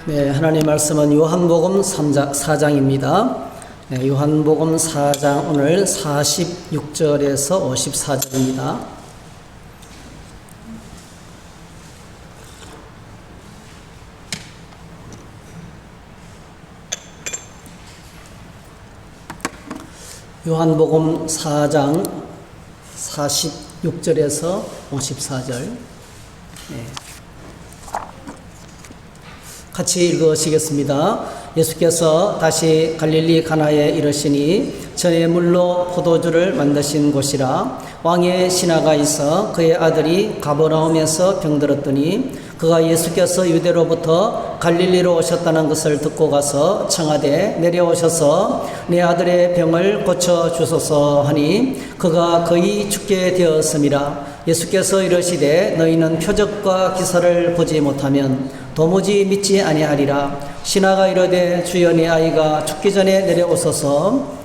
네, 하나님의 말씀은 요한복음 4장입니다. 네, 요한복음 4장 오늘 46절에서 54절입니다. 요한복음 4장 46절에서 54절. 네. 같이 읽으시겠습니다. 예수께서 다시 갈릴리 가나에 이르시니 전에 물로 포도주를 만드신 곳이라. 왕의 신하가 있어 그의 아들이 가버나움에서 병들었더니 그가 예수께서 유대로부터 갈릴리로 오셨다는 것을 듣고 가서 청하되 내려오셔서 내 아들의 병을 고쳐 주소서 하니 그가 거의 죽게 되었음이라. 예수께서 이르시되 너희는 표적과 기사를 보지 못하면 도무지 믿지 아니하리라. 신하가 이르되 주여 내 아이가 죽기 전에 내려오소서.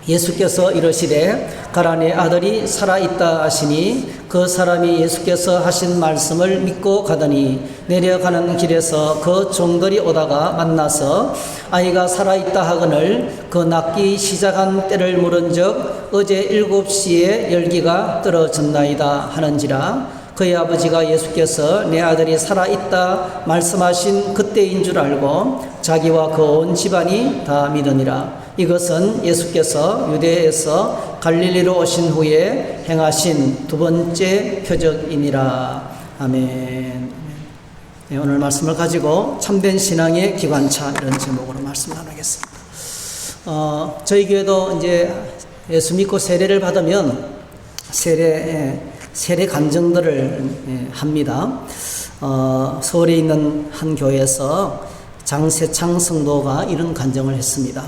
예수께서 이르시되 가라 내 아들이 살아있다 하시니 그 사람이 예수께서 하신 말씀을 믿고 가더니 내려가는 길에서 그 종들이 오다가 만나서 아이가 살아있다 하거늘 그 낫기 시작한 때를 물은즉 어제 7시에 열기가 떨어졌나이다 하는지라. 그의 아버지가 예수께서 내 아들이 살아있다 말씀하신 그때인 줄 알고 자기와 그 온 집안이 다 믿으니라. 이것은 예수께서 유대에서 갈릴리로 오신 후에 행하신 두 번째 표적이니라. 아멘. 네, 오늘 말씀을 가지고 참된 신앙의 기관차 이런 제목으로 말씀 나누겠습니다. 저희 교회도 이제 예수 믿고 세례를 받으면 세례 간증들을 합니다. 서울에 있는 한 교회에서 장세창 성도가 이런 간증을 했습니다.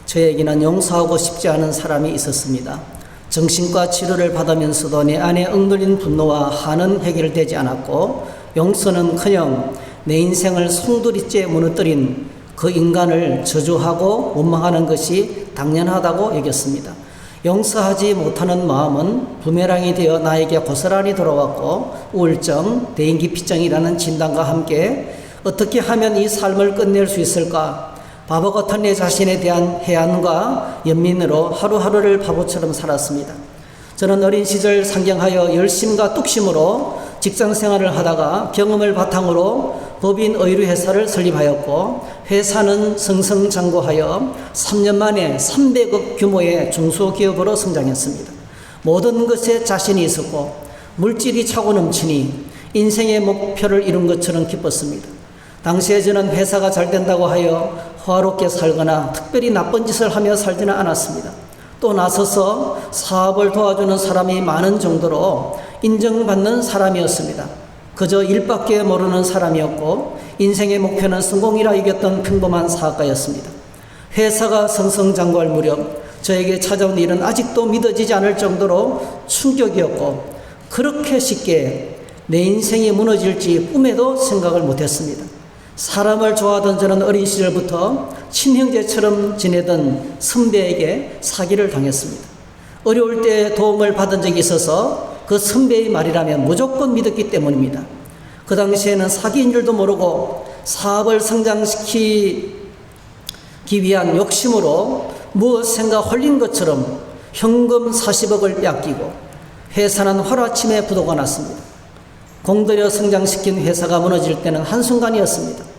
저에게는 용서하고 싶지 않은 사람이 있었습니다. 정신과 치료를 받으면서도 내 안에 억눌린 분노와 한은 해결되지 않았고 용서는커녕 내 인생을 송두리째 무너뜨린 그 인간을 저주하고 원망하는 것이 당연하다고 여겼습니다. 용서하지 못하는 마음은 부메랑이 되어 나에게 고스란히 돌아왔고 우울증, 대인기피증이라는 진단과 함께 어떻게 하면 이 삶을 끝낼 수 있을까? 바보 같은 내 자신에 대한 해안과 연민으로 하루하루를 바보처럼 살았습니다. 저는 어린 시절 상경하여 열심과 뚝심으로 직장 생활을 하다가 경험을 바탕으로 법인 의류회사를 설립하였고 회사는 승승장구하여 3년 만에 300억 규모의 중소기업으로 성장했습니다. 모든 것에 자신이 있었고 물질이 차고 넘치니 인생의 목표를 이룬 것처럼 기뻤습니다. 당시에 저는 회사가 잘 된다고 하여 호화롭게 살거나 특별히 나쁜 짓을 하며 살지는 않았습니다. 또 나서서 사업을 도와주는 사람이 많은 정도로 인정받는 사람이었습니다. 그저 일밖에 모르는 사람이었고 인생의 목표는 성공이라 여겼던 평범한 사업가였습니다. 회사가 승승장구할 무렵 저에게 찾아온 일은 아직도 믿어지지 않을 정도로 충격이었고 그렇게 쉽게 내 인생이 무너질지 꿈에도 생각을 못했습니다. 사람을 좋아하던 저는 어린 시절부터 친형제처럼 지내던 선배에게 사기를 당했습니다. 어려울 때 도움을 받은 적이 있어서 그 선배의 말이라면 무조건 믿었기 때문입니다. 그 당시에는 사기인 줄도 모르고 사업을 성장시키기 위한 욕심으로 무엇인가 홀린 것처럼 현금 40억을 뺏기고 회사는 하루아침에 부도가 났습니다. 공들여 성장시킨 회사가 무너질 때는 한순간이었습니다.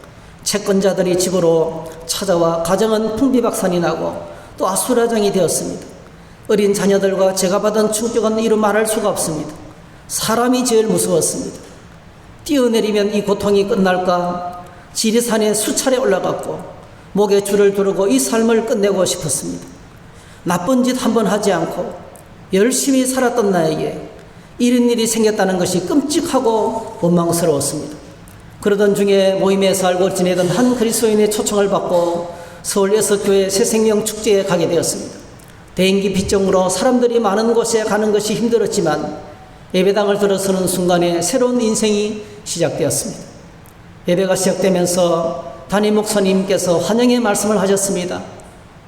채권자들이 집으로 찾아와 가정은 풍비박산이 나고 또 아수라장이 되었습니다. 어린 자녀들과 제가 받은 충격은 이루 말할 수가 없습니다. 사람이 제일 무서웠습니다. 뛰어내리면 이 고통이 끝날까 지리산에 수차례 올라갔고 목에 줄을 두르고 이 삶을 끝내고 싶었습니다. 나쁜 짓 한 번 하지 않고 열심히 살았던 나에게 이런 일이 생겼다는 것이 끔찍하고 원망스러웠습니다. 그러던 중에 모임에서 알고 지내던 한 그리스도인의 초청을 받고 서울 여섯교회 새생명 축제에 가게 되었습니다. 대인기 빚정으로 사람들이 많은 곳에 가는 것이 힘들었지만 예배당을 들어서는 순간에 새로운 인생이 시작되었습니다. 예배가 시작되면서 담임 목사님께서 환영의 말씀을 하셨습니다.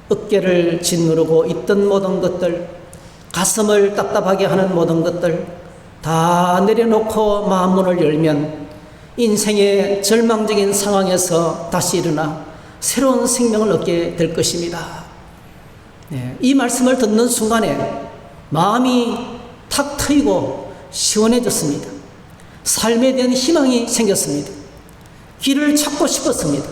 어깨를 짓누르고 있던 모든 것들, 가슴을 답답하게 하는 모든 것들 다 내려놓고 마음문을 열면 인생의 절망적인 상황에서 다시 일어나 새로운 생명을 얻게 될 것입니다. 이 말씀을 듣는 순간에 마음이 탁 트이고 시원해졌습니다. 삶에 대한 희망이 생겼습니다. 길을 찾고 싶었습니다.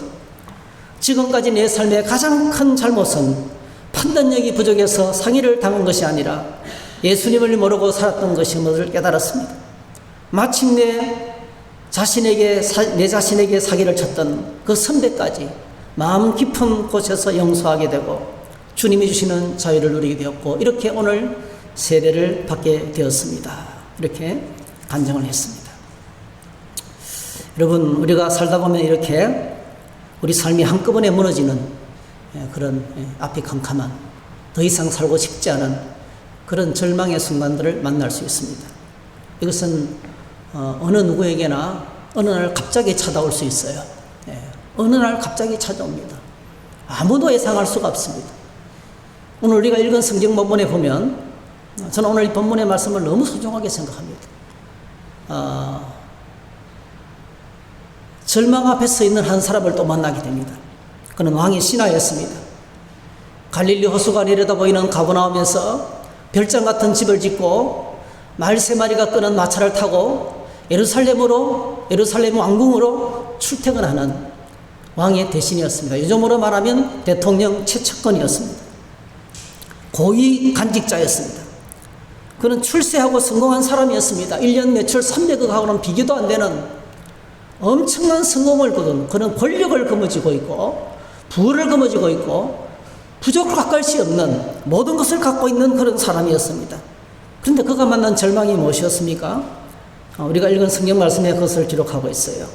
지금까지 내 삶의 가장 큰 잘못은 판단력이 부족해서 상해를 당한 것이 아니라 예수님을 모르고 살았던 것임을 깨달았습니다. 마침내 내 자신에게 사기를 쳤던 그 선배까지 마음 깊은 곳에서 용서하게 되고 주님이 주시는 자유를 누리게 되었고, 이렇게 오늘 세례를 받게 되었습니다. 이렇게 간증을 했습니다. 여러분, 우리가 살다 보면 이렇게 우리 삶이 한꺼번에 무너지는 그런 앞이 캄캄한, 더 이상 살고 싶지 않은 그런 절망의 순간들을 만날 수 있습니다. 이것은 어느 누구에게나 어느 날 갑자기 찾아올 수 있어요. 어느 날 갑자기 찾아옵니다. 아무도 예상할 수가 없습니다. 오늘 우리가 읽은 성경 본문에 보면, 저는 오늘 이 본문의 말씀을 너무 소중하게 생각합니다. 절망 앞에 서 있는 한 사람을 또 만나게 됩니다. 그는 왕의 신하였습니다. 갈릴리 호수가 내려다 보이는 가버나움에서 별장 같은 집을 짓고 말 3마리가 끄는 마차를 타고 예루살렘 왕궁으로 출퇴근하는 왕의 대신이었습니다. 요즘으로 말하면 대통령 최측근이었습니다. 고위 간직자였습니다. 그는 출세하고 성공한 사람이었습니다. 1년 매출 300억하고는 비교도 안 되는 엄청난 성공을 거둔, 그는 권력을 거머쥐고 있고 부를 거머쥐고 있고 부족할 것이 없는 모든 것을 갖고 있는 그런 사람이었습니다. 그런데 그가 만난 절망이 무엇이었습니까? 우리가 읽은 성경 말씀에 그것을 기록하고 있어요.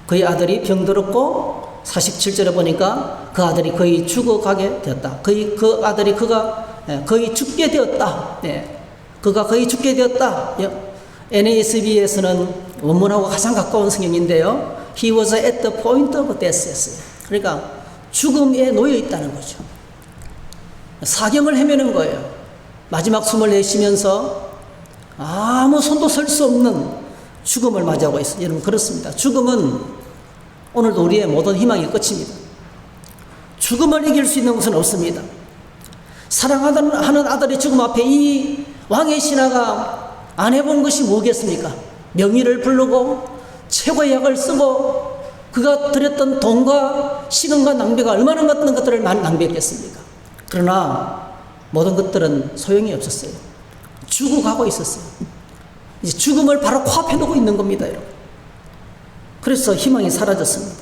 그의 아들이 병들었고 47절에 보니까 그 아들이 거의 죽어가게 되었다. 그가 거의 죽게 되었다. 그가 거의 죽게 되었다. NASB에서는 원문하고 가장 가까운 성경인데요. He was at the point of death. 그러니까 죽음에 놓여 있다는 거죠. 사경을 헤매는 거예요. 마지막 숨을 내쉬면서 아무 손도 쓸 수 없는 죽음을 맞이하고 있어요. 여러분, 그렇습니다. 죽음은 오늘도 우리의 모든 희망의 끝입니다. 죽음을 이길 수 있는 것은 없습니다. 사랑하는 아들의 죽음 앞에 이 왕의 신하가 안 해본 것이 뭐겠습니까? 명의를 부르고 최고의 약을 쓰고 그가 들였던 돈과 시간과 낭비가 얼마나 많은 것들을 낭비했겠습니까? 그러나 모든 것들은 소용이 없었어요. 죽어가고 있었어요. 이제 죽음을 바로 코앞에 두고 있는 겁니다, 여러분. 그래서 희망이 사라졌습니다.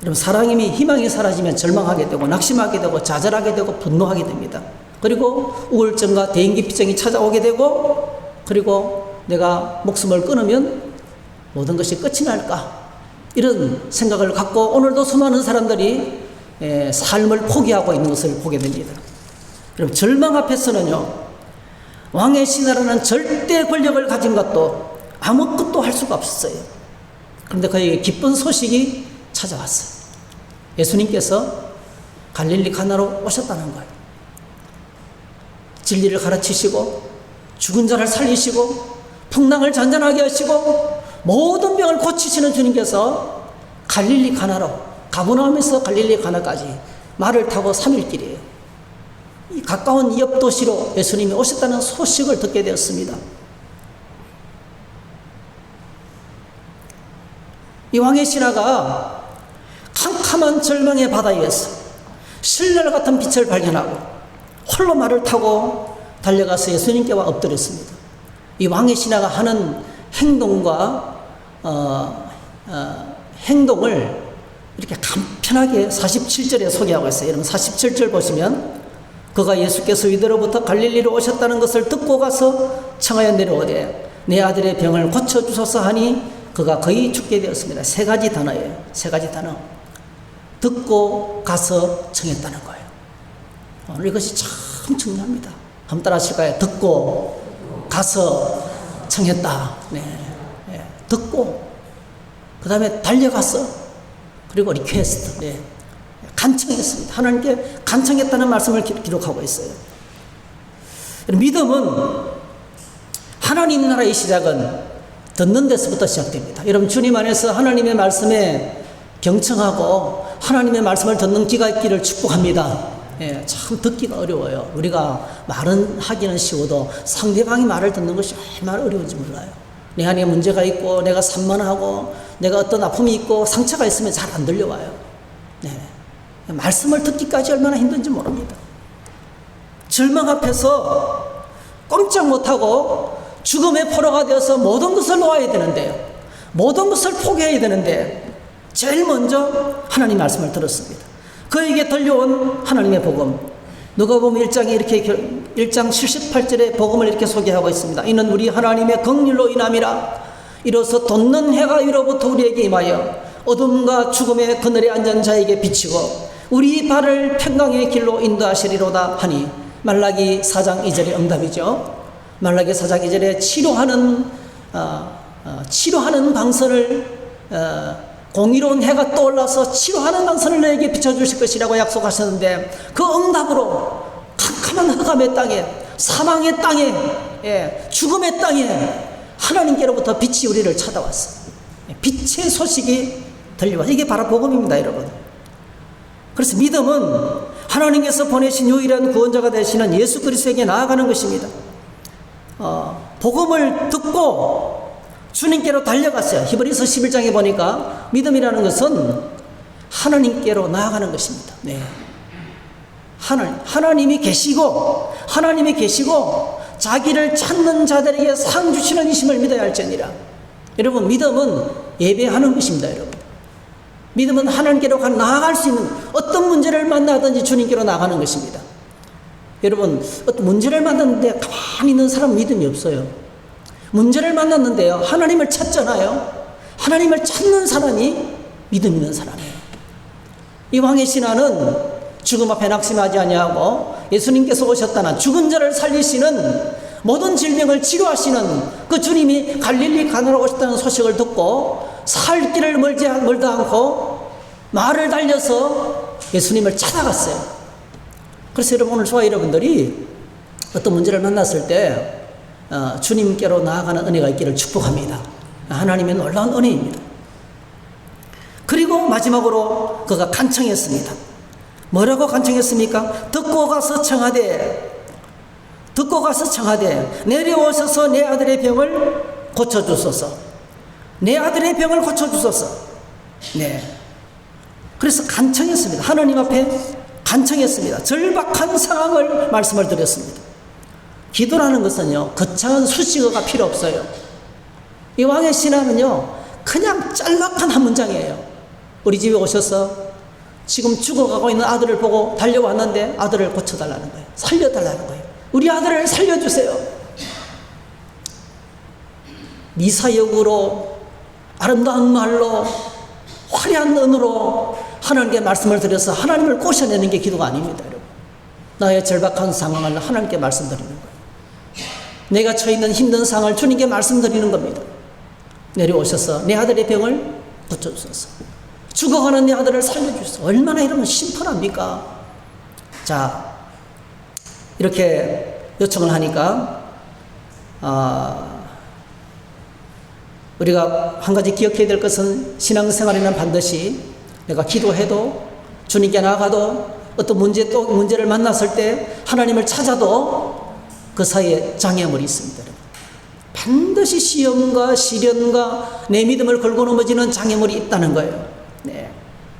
여러분, 사랑이 희망이 사라지면 절망하게 되고 낙심하게 되고 좌절하게 되고 분노하게 됩니다. 그리고 우울증과 대인기피증이 찾아오게 되고, 그리고 내가 목숨을 끊으면 모든 것이 끝이 날까, 이런 생각을 갖고 오늘도 수많은 사람들이 삶을 포기하고 있는 것을 보게 됩니다. 여러분, 절망 앞에서는요, 왕의 신하라는 절대 권력을 가진 것도 아무것도 할 수가 없었어요. 그런데 그에게 기쁜 소식이 찾아왔어요. 예수님께서 갈릴리 가나로 오셨다는 거예요. 진리를 가르치시고 죽은 자를 살리시고 풍랑을 잔잔하게 하시고 모든 병을 고치시는 주님께서 갈릴리 가나로, 가버나움에서 갈릴리 가나까지 말을 타고 3일 길이에요. 이 가까운 옆 도시로 예수님이 오셨다는 소식을 듣게 되었습니다. 이 왕의 신하가 캄캄한 절망의 바다에서 신랄 같은 빛을 발견하고 홀로 말을 타고 달려가서 예수님께 와 엎드렸습니다. 이 왕의 신하가 하는 행동과 행동을 이렇게 간편하게 47절에 소개하고 있어요. 여러분, 47절 보시면 그가 예수께서 이대로부터 갈릴리로 오셨다는 것을 듣고 가서 청하여 내려오되 내 아들의 병을 고쳐주소서 하니 그가 거의 죽게 되었습니다. 3가지 단어예요. 3가지 단어. 듣고 가서 청했다는 거예요. 오늘 이것이 참 중요합니다. 한번 따라 하실까요? 듣고 가서 청했다. 듣고 그 다음에 달려가서 그리고 리퀘스트, 간청했습니다. 하나님께 간청했다는 말씀을 기록하고 있어요. 믿음은 하나님 나라의 시작은 듣는 데서부터 시작됩니다. 여러분, 주님 안에서 하나님의 말씀에 경청하고 하나님의 말씀을 듣는 귀가 있기를 축복합니다. 예, 참 듣기가 어려워요. 우리가 말은 하기는 쉬워도 상대방이 말을 듣는 것이 얼마나 어려운지 몰라요. 내 안에 문제가 있고 내가 산만하고 내가 어떤 아픔이 있고 상처가 있으면 잘 안 들려와요. 네. 말씀을 듣기까지 얼마나 힘든지 모릅니다. 절망 앞에서 꼼짝 못하고 죽음의 포로가 되어서 모든 것을 놓아야 되는데요, 모든 것을 포기해야 되는데 제일 먼저 하나님 말씀을 들었습니다. 그에게 들려온 하나님의 복음, 누가복음 1장에 이렇게 1장 78절에 복음을 이렇게 소개하고 있습니다. 이는 우리 하나님의 긍휼로 인함이라. 이로써 돋는 해가 위로부터 우리에게 임하여 어둠과 죽음의 그늘에 앉은 자에게 비치고 우리 발을 평강의 길로 인도하시리로다 하니, 말라기 4장 2절의 응답이죠. 말라기 4장 2절에 치료하는 방선을, 공의로운 해가 떠올라서 치료하는 방선을 너에게 비춰주실 것이라고 약속하셨는데, 그 응답으로 캄캄한 흑암의 땅에, 사망의 땅에, 죽음의 땅에 하나님께로부터 빛이 우리를 찾아왔어요. 빛의 소식이 들려와. 이게 바로 복음입니다, 여러분. 그래서 믿음은 하나님께서 보내신 유일한 구원자가 되시는 예수 그리스도에게 나아가는 것입니다. 복음을 듣고 주님께로 달려갔어요. 히브리서 11장에 보니까 믿음이라는 것은 하나님께로 나아가는 것입니다. 네. 하나님이 계시고 자기를 찾는 자들에게 상 주시는 이심을 믿어야 할지니라. 여러분, 믿음은 예배하는 것입니다. 여러분, 믿음은 하나님께로 나아갈 수 있는, 어떤 문제를 만나든지 주님께로 나가는 것입니다. 여러분, 어떤 문제를 만났는데 가만히 있는 사람 믿음이 없어요. 문제를 만났는데요, 하나님을 찾잖아요. 하나님을 찾는 사람이 믿음 있는 사람이에요. 이 왕의 신하는 죽음 앞에 낙심하지 아니하고 예수님께서 오셨다는, 죽은 자를 살리시는, 모든 질병을 치료하시는 그 주님이 갈릴리 가나로 오셨다는 소식을 듣고 살 길을 멀다 않고 말을 달려서 예수님을 찾아갔어요. 그래서 여러분, 오늘 저와 여러분들이 어떤 문제를 만났을 때 주님께로 나아가는 은혜가 있기를 축복합니다. 하나님의 놀라운 은혜입니다. 그리고 마지막으로 그가 간청했습니다. 뭐라고 간청했습니까? 듣고 가서 청하되 내려오셔서 내 아들의 병을 고쳐주소서. 내 아들의 병을 고쳐주소서. 네. 그래서 간청했습니다. 하나님 앞에 간청했습니다. 절박한 상황을 말씀을 드렸습니다. 기도라는 것은요, 거창한 수식어가 필요 없어요. 이 왕의 신하는요, 그냥 짤막한 한 문장이에요. 우리 집에 오셔서 지금 죽어가고 있는 아들을 보고 달려왔는데 아들을 고쳐달라는 거예요. 살려달라는 거예요. 우리 아들을 살려주세요. 미사역으로, 아름다운 말로, 화려한 은으로 하나님께 말씀을 드려서 하나님을 꼬셔내는 게 기도가 아닙니다, 여러분. 나의 절박한 상황을 하나님께 말씀드리는 거예요. 내가 처해 있는 힘든 상황을 주님께 말씀드리는 겁니다. 내려오셔서 내 아들의 병을 고쳐주소서. 죽어가는 내 아들을 살려주소서. 얼마나 이러면 심플합니까? 자, 이렇게 요청을 하니까 우리가 한 가지 기억해야 될 것은, 신앙생활에는 반드시 내가 기도해도, 주님께 나가도, 어떤 문제를 만났을 때 하나님을 찾아도 그 사이에 장애물이 있습니다. 반드시 시험과 시련과 내 믿음을 걸고 넘어지는 장애물이 있다는 거예요. 네.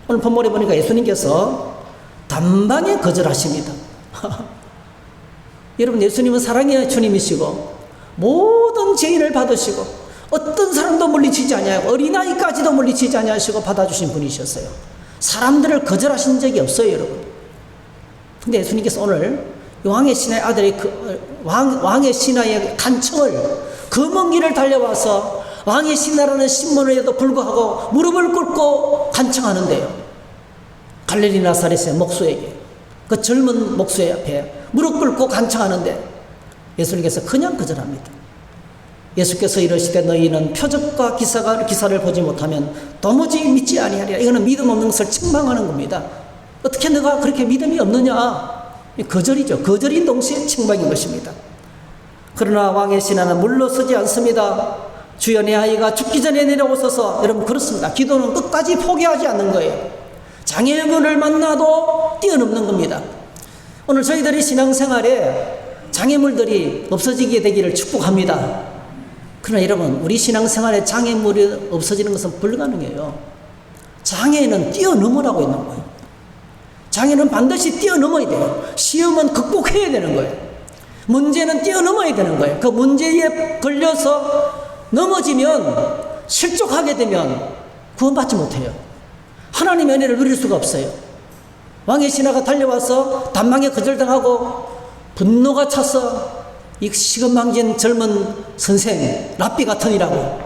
오늘 본문에 보니까 예수님께서 단방에 거절하십니다. 여러분, 예수님은 사랑의 주님이시고 모든 죄인을 받으시고 어떤 사람도 물리치지 아니하고 어린아이까지도 물리치지 아니하시고 받아주신 분이셨어요. 사람들을 거절하신 적이 없어요, 여러분. 근데 예수님께서 오늘 왕의 신하의 아들이 왕의 신하의 간청을, 그 먼 길을 달려와서 왕의 신하라는 신분에도 불구하고 무릎을 꿇고 간청하는데요, 갈릴리 나사렛의 목수에게, 그 젊은 목수의 앞에 무릎 꿇고 간청하는데 예수님께서 그냥 거절합니다. 예수께서 이러시되 너희는 표적과 기사를 보지 못하면 도무지 믿지 아니하리라. 이거는 믿음 없는 것을 책망하는 겁니다. 어떻게 너가 그렇게 믿음이 없느냐? 거절이죠. 거절인 동시에 책망인 것입니다. 그러나 왕의 신하는 물러서지 않습니다. 주여 내 아이가 죽기 전에 내려오소서. 여러분 그렇습니다. 기도는 끝까지 포기하지 않는 거예요. 장애물을 만나도 뛰어넘는 겁니다. 오늘 저희들이 신앙생활에 장애물들이 없어지게 되기를 축복합니다. 그러나 여러분 우리 신앙생활에 장애물이 없어지는 것은 불가능해요. 장애는 뛰어넘으라고 있는 거예요. 장애는 반드시 뛰어넘어야 돼요. 시험은 극복해야 되는 거예요. 문제는 뛰어넘어야 되는 거예요. 그 문제에 걸려서 넘어지면 실족하게 되면 구원받지 못해요. 하나님의 은혜를 누릴 수가 없어요. 왕의 신하가 달려와서 단망에 거절당하고 분노가 차서 이 시건망진 젊은 선생 랍비 같으니라고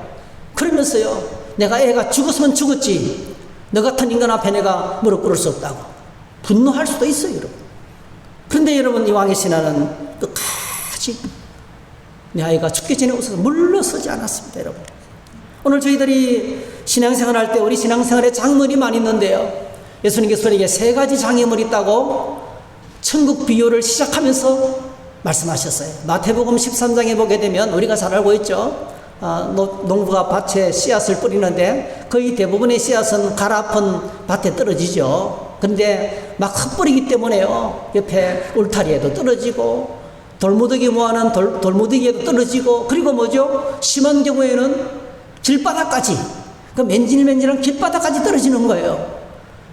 그러면서요, 내가 애가 죽었으면 죽었지 너 같은 인간 앞에 내가 무릎 꿇을 수 없다고 분노할 수도 있어요, 여러분. 그런데 여러분 이 왕의 신하는 끝까지 내 아이가 죽기 전에 웃어서 물러서지 않았습니다. 여러분 오늘 저희들이 신앙생활 할 때 우리 신앙생활에 장애물이 많이 있는데요, 예수님께서 우리에게 3가지 장애물이 있다고 천국 비유를 시작하면서 말씀하셨어요. 마태복음 13장에 보게 되면 우리가 잘 알고 있죠. 농부가 밭에 씨앗을 뿌리는데 거의 대부분의 씨앗은 가라앉은 밭에 떨어지죠. 근데 막 흩뿌리기 때문에요, 옆에 울타리에도 떨어지고 돌무더기 모아놓은 돌무더기에도 떨어지고, 그리고 뭐죠? 심한 경우에는 길바닥까지, 그 맨질맨질한 길바닥까지 떨어지는 거예요.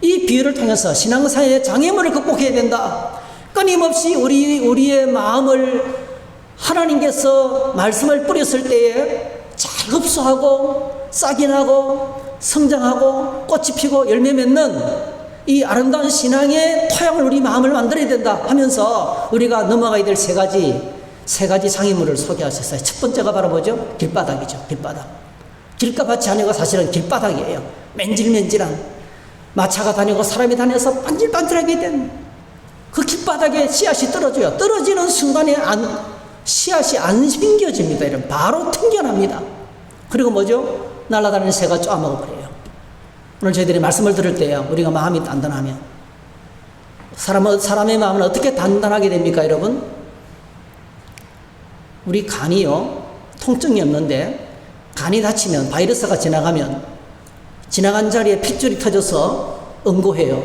이 비유를 통해서 신앙사회의 장애물을 극복해야 된다. 끊임없이 우리의 마음을 하나님께서 말씀을 뿌렸을 때에 잘 흡수하고 싹이 나고 성장하고 꽃이 피고 열매 맺는 이 아름다운 신앙의 토양을 우리 마음을 만들어야 된다 하면서 우리가 넘어가야 될 3가지 장애물을 소개하셨어요. 첫 번째가 바로 뭐죠? 길바닥이죠. 길바닥. 길가밭이 아니고 사실은 길바닥이에요. 맨질맨질한, 마차가 다니고 사람이 다녀서 반질반질하게 된 그 길바닥에 씨앗이 떨어져요. 떨어지는 순간에 씨앗이 안 심겨집니다. 이런 바로 튕겨납니다. 그리고 뭐죠? 날아다니는 새가 쪼아먹어버려요. 오늘 저희들이 말씀을 들을 때요, 우리가 마음이 단단하면, 사람의 마음은 어떻게 단단하게 됩니까, 여러분? 우리 간이요, 통증이 없는데 간이 다치면, 바이러스가 지나가면 지나간 자리에 핏줄이 터져서 응고해요.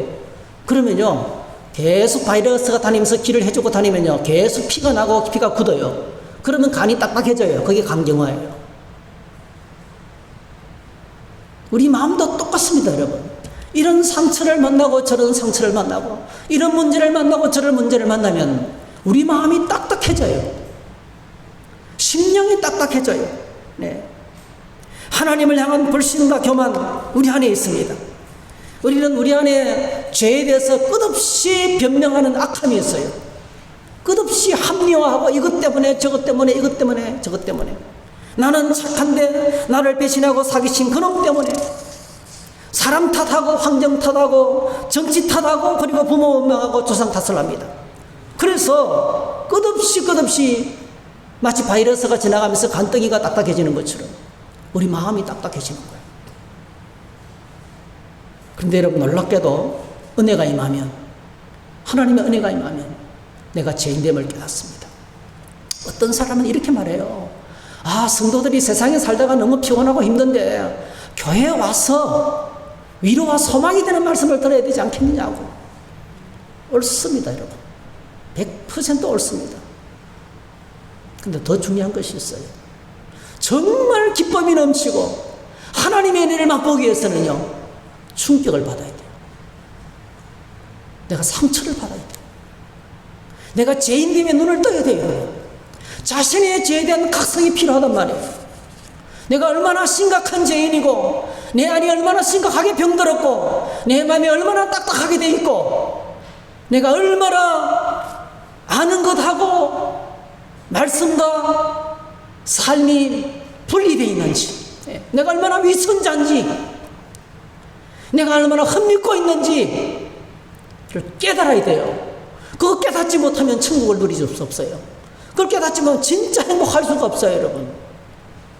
그러면요, 계속 바이러스가 다니면서 길을 해주고 다니면요, 계속 피가 나고 피가 굳어요. 그러면 간이 딱딱해져요. 그게 간경화예요. 우리 마음도 똑같습니다, 여러분. 이런 상처를 만나고 저런 상처를 만나고, 이런 문제를 만나고 저런 문제를 만나면 우리 마음이 딱딱해져요. 심령이 딱딱해져요. 네. 하나님을 향한 불신과 교만 우리 안에 있습니다. 우리는 우리 안에 죄에 대해서 끝없이 변명하는 악함이 있어요. 끝없이 합리화하고 이것 때문에 저것 때문에 이것 때문에 저것 때문에, 나는 착한데 나를 배신하고 사기친 그놈 때문에, 사람 탓하고 환경 탓하고 정치 탓하고 그리고 부모 원망하고 조상 탓을 합니다. 그래서 끝없이 마치 바이러스가 지나가면서 간덩이가 딱딱해지는 것처럼 우리 마음이 딱딱해지는 거예요. 그런데 여러분 놀랍게도 은혜가 임하면, 하나님의 은혜가 임하면 내가 죄인됨을 깨닫습니다. 어떤 사람은 이렇게 말해요. 성도들이 세상에 살다가 너무 피곤하고 힘든데 교회에 와서 위로와 소망이 되는 말씀을 들어야 되지 않겠느냐고. 옳습니다, 여러분. 100% 옳습니다. 근데 더 중요한 것이 있어요. 정말 기쁨이 넘치고 하나님의 은혜를 맛보기 위해서는요, 충격을 받아야 돼요. 내가 상처를 받아야 돼요. 내가 죄인됨에 눈을 떠야 돼요. 자신의 죄에 대한 각성이 필요하단 말이에요. 내가 얼마나 심각한 죄인이고, 내 안이 얼마나 심각하게 병들었고, 내 마음이 얼마나 딱딱하게 돼 있고, 내가 얼마나 아는 것하고 말씀과 삶이 분리되어 있는지, 내가 얼마나 위선자인지, 내가 얼마나 흠입고 있는지를 깨달아야 돼요. 그거 깨닫지 못하면 천국을 누릴 수 없어요. 그걸 깨닫지 못하면 진짜 행복할 수가 없어요, 여러분.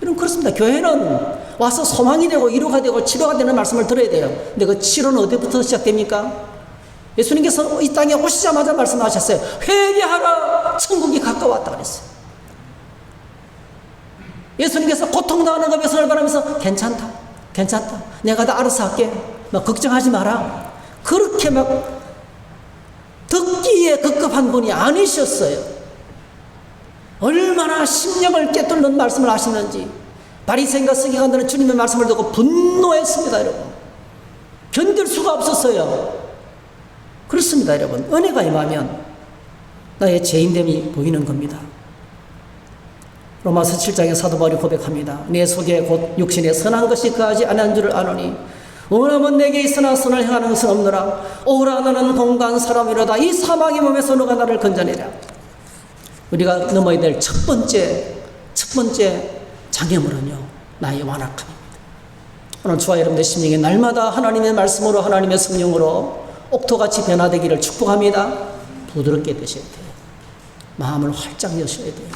여러분 그렇습니다. 교회는 와서 소망이 되고 위로가 되고 치료가 되는 말씀을 들어야 돼요. 근데 그 치료는 어디부터 시작됩니까? 예수님께서 이 땅에 오시자마자 말씀하셨어요. 회개하라, 천국이 가까웠다 그랬어요. 예수님께서 고통당하는 그 백성을 바라면서 괜찮다, 괜찮다, 내가 다 알아서 할게, 막 걱정하지 마라. 그렇게 막 듣기에 급급한 분이 아니셨어요. 얼마나 심령을 꿰뚫는 말씀을 하시는지. 바리새인과 서기관들은 주님의 말씀을 듣고 분노했습니다, 여러분. 견딜 수가 없었어요. 그렇습니다, 여러분. 은혜가 임하면 나의 죄인됨이 보이는 겁니다. 로마서 7장의 사도 바울이 고백합니다. 내 속에 곧 육신에 선한 것이 거하지 아니한 줄을 아노니 원함은 내게 있으나 선을 행하는 것은 없노라. 오라 나는 공고한 사람이로다. 이 사망의 몸에서 누가 나를 건져내랴. 우리가 넘어야 될 첫 번째 장애물은요, 나의 완악함입니다. 오늘 저와 여러분들 심령에 날마다 하나님의 말씀으로, 하나님의 성령으로 옥토같이 변화되기를 축복합니다. 부드럽게 되셔야 돼요. 마음을 활짝 여셔야 돼요.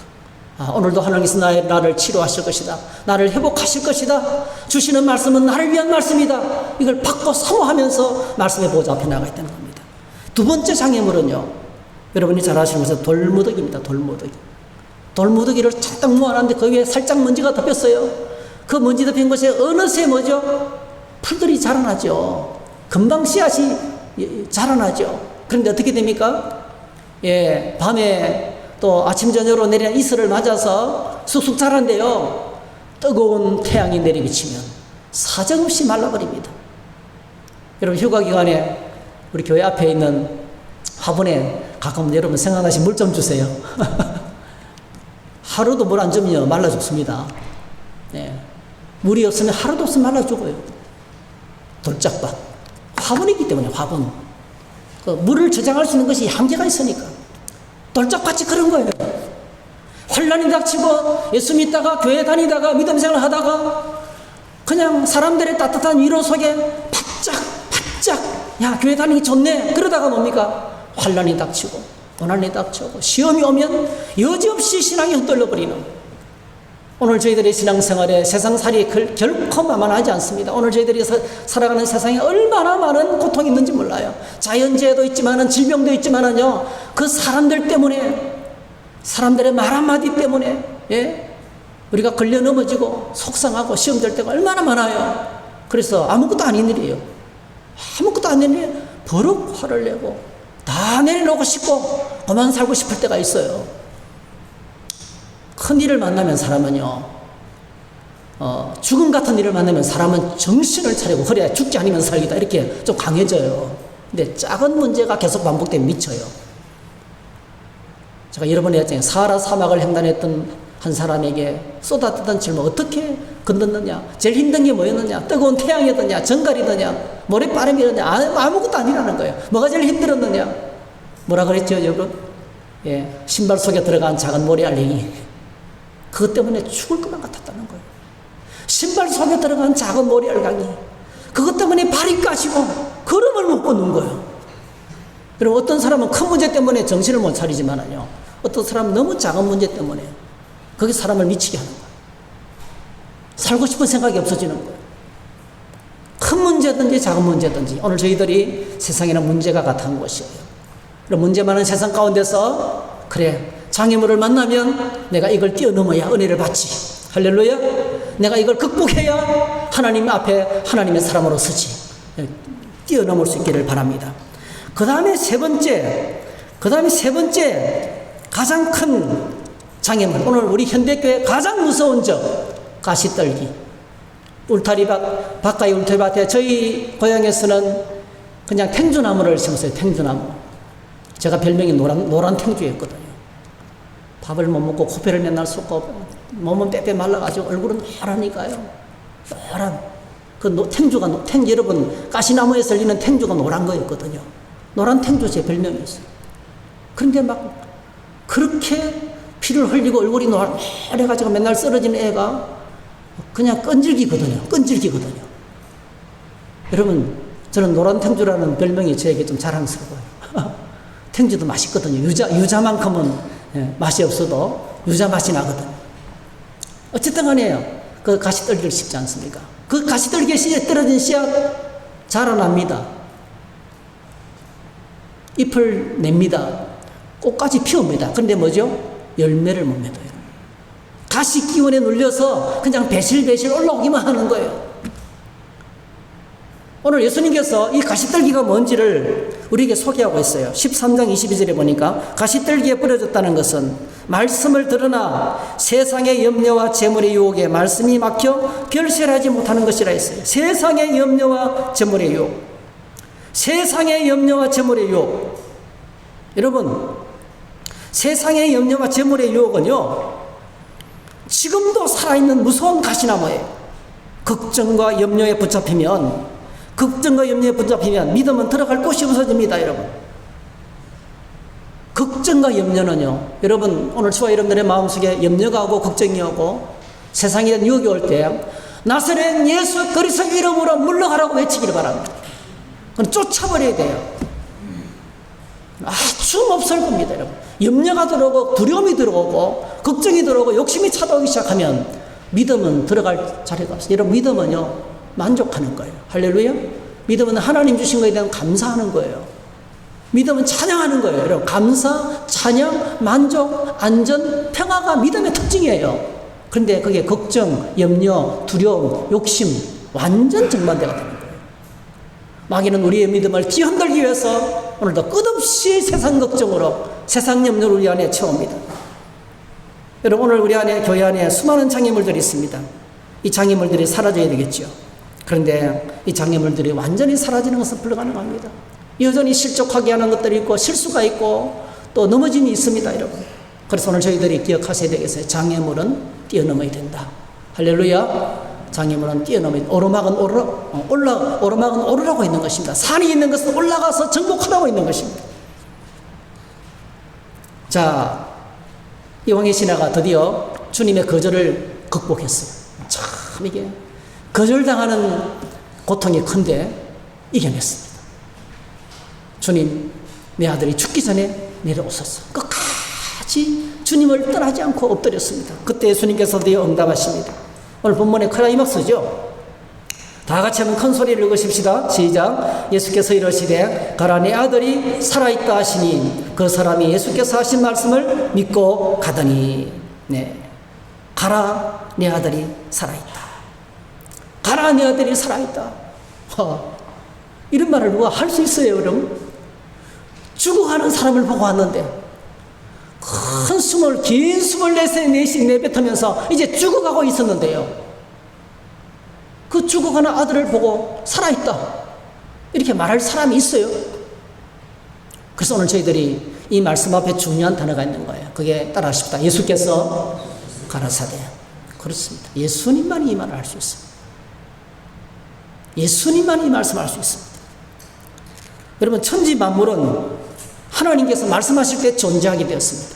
오늘도 하나님께서 나를 치료하실 것이다, 나를 회복하실 것이다, 주시는 말씀은 나를 위한 말씀이다, 이걸 받고 사모하면서 말씀의 보좌 앞에 나가 있다는 겁니다. 두 번째 장애물은요, 여러분이 잘 아시는 것은 돌무더기입니다. 돌무더기를 잔뜩 모아놨는데 거기에 살짝 먼지가 덮였어요. 그 먼지 덮인 곳에 어느새 뭐죠? 풀들이 자라나죠. 금방 씨앗이 자라나죠. 그런데 어떻게 됩니까? 밤에 또 아침 저녁으로 내리는 이슬을 맞아서 쑥쑥 자란대요. 뜨거운 태양이 내리비치면 사정없이 말라버립니다. 여러분, 휴가 기간에 우리 교회 앞에 있는 화분에 가끔 여러분 생각나시면 물 좀 주세요. 하루도 물 안 주면 말라 죽습니다. 물이 없으면 하루도 없으면 말라 죽어요. 돌짝밭. 화분이기 때문에, 화분. 그 물을 저장할 수 있는 것이 한계가 있으니까. 돌짝밭이 그런 거예요. 환난이 닥치고 예수 믿다가 교회 다니다가 믿음 생활 하다가 그냥 사람들의 따뜻한 위로 속에 바짝 야, 교회 다니기 좋네, 그러다가 뭡니까? 환난이 닥치고 고난이 닥치고 시험이 오면 여지없이 신앙이 흩돌려 버리는, 오늘 저희들의 신앙생활에 세상살이 결코 만만하지 않습니다. 오늘 저희들이 살아가는 세상에 얼마나 많은 고통이 있는지 몰라요. 자연재해도 있지만은, 질병도 있지만은요, 그 사람들 때문에, 사람들의 말 한마디 때문에, 우리가 걸려 넘어지고 속상하고 시험될 때가 얼마나 많아요. 그래서 아무것도 아닌 일이에요. 아무것도 아닌 일에 버럭 화를 내고 다 내려놓고 싶고 그만 살고 싶을 때가 있어요. 큰 일을 만나면 사람은요, 죽음 같은 일을 만나면 사람은 정신을 차리고, 그래야 죽지 않으면 살기다, 이렇게 좀 강해져요. 근데 작은 문제가 계속 반복되면 미쳐요. 제가 여러 번 했잖아요. 사하라 사막을 횡단했던 한 사람에게 쏟아뜨던 질문, 어떻게 건넜느냐, 제일 힘든 게 뭐였느냐, 뜨거운 태양이었느냐, 정갈이더냐, 모래바람이었느냐, 아무것도 아니라는 거예요. 뭐가 제일 힘들었느냐, 뭐라 그랬죠, 여러분? 신발 속에 들어간 작은 모래알갱이, 그것 때문에 죽을 것만 같았다는 거예요. 신발 속에 들어간 작은 모래알갱이, 그것 때문에 발이 까지고 걸음을 못 걷는 거예요. 그리고 어떤 사람은 큰 문제 때문에 정신을 못 차리지만요, 어떤 사람은 너무 작은 문제 때문에 그게 사람을 미치게 하는 거예요. 살고 싶은 생각이 없어지는 거예요. 큰 문제든지 작은 문제든지, 오늘 저희들이 세상에는 문제가 같은 것이에요. 문제 많은 세상 가운데서, 그래, 장애물을 만나면 내가 이걸 뛰어넘어야 은혜를 받지, 할렐루야, 내가 이걸 극복해야 하나님 앞에 하나님의 사람으로 서지, 뛰어넘을 수 있기를 바랍니다. 그 다음에 세 번째 가장 큰 장애물, 오늘 우리 현대교회 가장 무서운 점, 가시떨기. 울타리밭, 바깥의 울타리밭에 저희 고향에서는 그냥 탱주나무를 심었어요. 탱주나무. 제가 별명이 노란 탱주였거든요. 밥을 못 먹고 코피를 맨날 쏟고 몸은 빼빼 말라가지고 얼굴은 노라니까요. 노란. 그 탱주가, 여러분, 가시나무에서 열리는 탱주가 노란 거였거든요. 노란 탱주 제 별명이었어요. 그런데 막 그렇게 피를 흘리고 얼굴이 노래가지고 맨날 쓰러지는 애가 그냥 끈질기거든요. 여러분, 저는 노란 탱주라는 별명이 저에게 좀 자랑스러워요. 탱주도 맛있거든요. 유자만큼은 맛이 없어도 유자 맛이 나거든요. 어쨌든 간에요, 그 가시떨기를 씹지 않습니까? 그 가시떨기에 떨어진 씨앗 자라납니다. 잎을 냅니다. 꽃까지 피웁니다. 그런데 뭐죠? 열매를 못 맺어요. 가시 기운에 눌려서 그냥 배실배실 올라오기만 하는 거예요. 오늘 예수님께서 이 가시떨기가 뭔지를 우리에게 소개하고 있어요. 13장 22절에 보니까 가시떨기에 뿌려졌다는 것은 말씀을 들으나 세상의 염려와 재물의 유혹에 말씀이 막혀 결실하지 못하는 것이라 했어요. 세상의 염려와 재물의 유혹. 세상의 염려와 재물의 유혹. 여러분, 세상의 염려와 재물의 유혹은요, 지금도 살아있는 무서운 가시나무예요. 걱정과 염려에 붙잡히면 믿음은 들어갈 곳이 없어집니다, 여러분. 걱정과 염려는요, 여러분, 오늘 저와 여러분들의 마음속에 염려가 오고 걱정이 오고 세상에 대한 유혹이 올 때 나사렛 예수 그리스도 이름으로 물러가라고 외치기를 바랍니다. 그건 쫓아버려야 돼요. 아주 몹쓸 겁니다, 여러분. 염려가 들어오고 두려움이 들어오고 걱정이 들어오고 욕심이 찾아오기 시작하면 믿음은 들어갈 자리가 없어요. 여러분, 믿음은요, 만족하는 거예요. 할렐루야. 믿음은 하나님 주신 것에 대한 감사하는 거예요. 믿음은 찬양하는 거예요. 여러분, 감사, 찬양, 만족, 안전, 평화가 믿음의 특징이에요. 그런데 그게 걱정, 염려, 두려움, 욕심 완전 정반대가 되는 거예요. 마귀는 우리의 믿음을 뒤흔들기 위해서 오늘도 끝없이 세상 걱정으로 세상 염려를 우리 안에 채웁니다. 여러분, 오늘 우리 안에 교회 안에 수많은 장애물들이 있습니다. 이 장애물들이 사라져야 되겠죠. 그런데 이 장애물들이 완전히 사라지는 것은 불가능합니다. 여전히 실족하게 하는 것들이 있고 실수가 있고 또 넘어짐이 있습니다, 여러분. 그래서 오늘 저희들이 기억하셔야 되겠어요. 장애물은 뛰어넘어야 된다. 할렐루야. 장애물은 뛰어넘어야, 오르막은 오르라고 있는 것입니다. 산이 있는 것은 올라가서 정복하라고 있는 것입니다. 자, 이왕의 신하가 드디어 주님의 거절을 극복했어요. 참, 이게 거절당하는 고통이 큰데 이겨냈습니다. 주님, 내 아들이 죽기 전에 내려오소서. 끝까지 주님을 떠나지 않고 엎드렸습니다. 그때 예수님께서 드디어 응답하십니다. 오늘 본문에 클라이막스죠. 다 같이 한번 큰 소리를 읽으십시다. 시작. 예수께서 이러시되 가라, 내 아들이 살아있다 하시니 그 사람이 예수께서 하신 말씀을 믿고 가더니, 네, 가라, 내 아들이 살아있다. 가라, 내 아들이 살아있다. 이런 말을 누가 할 수 있어요, 여러분? 죽어가는 사람을 보고 왔는데 큰 숨을, 긴 숨을 내뱉으면서 이제 죽어가고 있었는데요, 그 죽어가는 아들을 보고 살아있다 이렇게 말할 사람이 있어요? 그래서 오늘 저희들이 이 말씀 앞에 중요한 단어가 있는 거예요. 그게 따라하십시다. 예수께서 가라사대. 그렇습니다. 예수님만이 이 말을 할 수 있습니다. 예수님만이 이 말씀을 할 수 있습니다. 여러분, 천지 만물은 하나님께서 말씀하실 때 존재하게 되었습니다.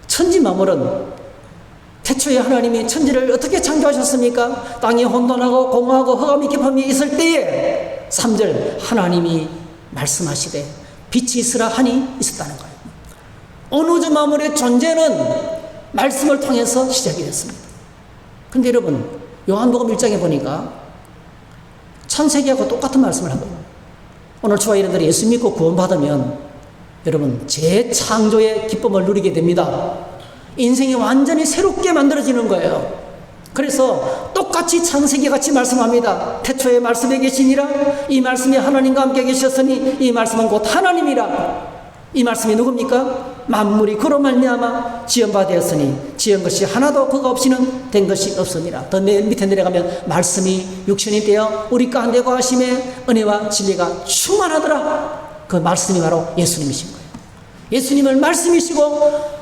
천지 만물은 태초에 하나님이 천지를 어떻게 창조하셨습니까? 땅이 혼돈하고 공허하고 흑암이 깊음이 있을 때에 3절 하나님이 말씀하시되 빛이 있으라 하니 있었다는 거예요. 어느 우주 만물의 존재는 말씀을 통해서 시작이 됐습니다. 그런데 여러분, 요한복음 1장에 보니까 창세기하고 똑같은 말씀을 하거든요. 오늘 저와 여러분들이 예수 믿고 구원받으면 여러분 재창조의 기쁨을 누리게 됩니다. 인생이 완전히 새롭게 만들어지는 거예요. 그래서 똑같이 창세기같이 말씀합니다. 태초에 말씀에 계시니라. 이 말씀이 하나님과 함께 계셨으니 이 말씀은 곧 하나님이라. 이 말씀이 누굽니까? 만물이 그로 말미암아 지은 바 되었으니 지은 것이 하나도 그가 없이는 된 것이 없으니라. 더 밑에 내려가면 말씀이 육신이 되어 우리 가운데 거하심에 은혜와 진리가 충만하더라. 그 말씀이 바로 예수님이신 거예요. 예수님은 말씀이시고,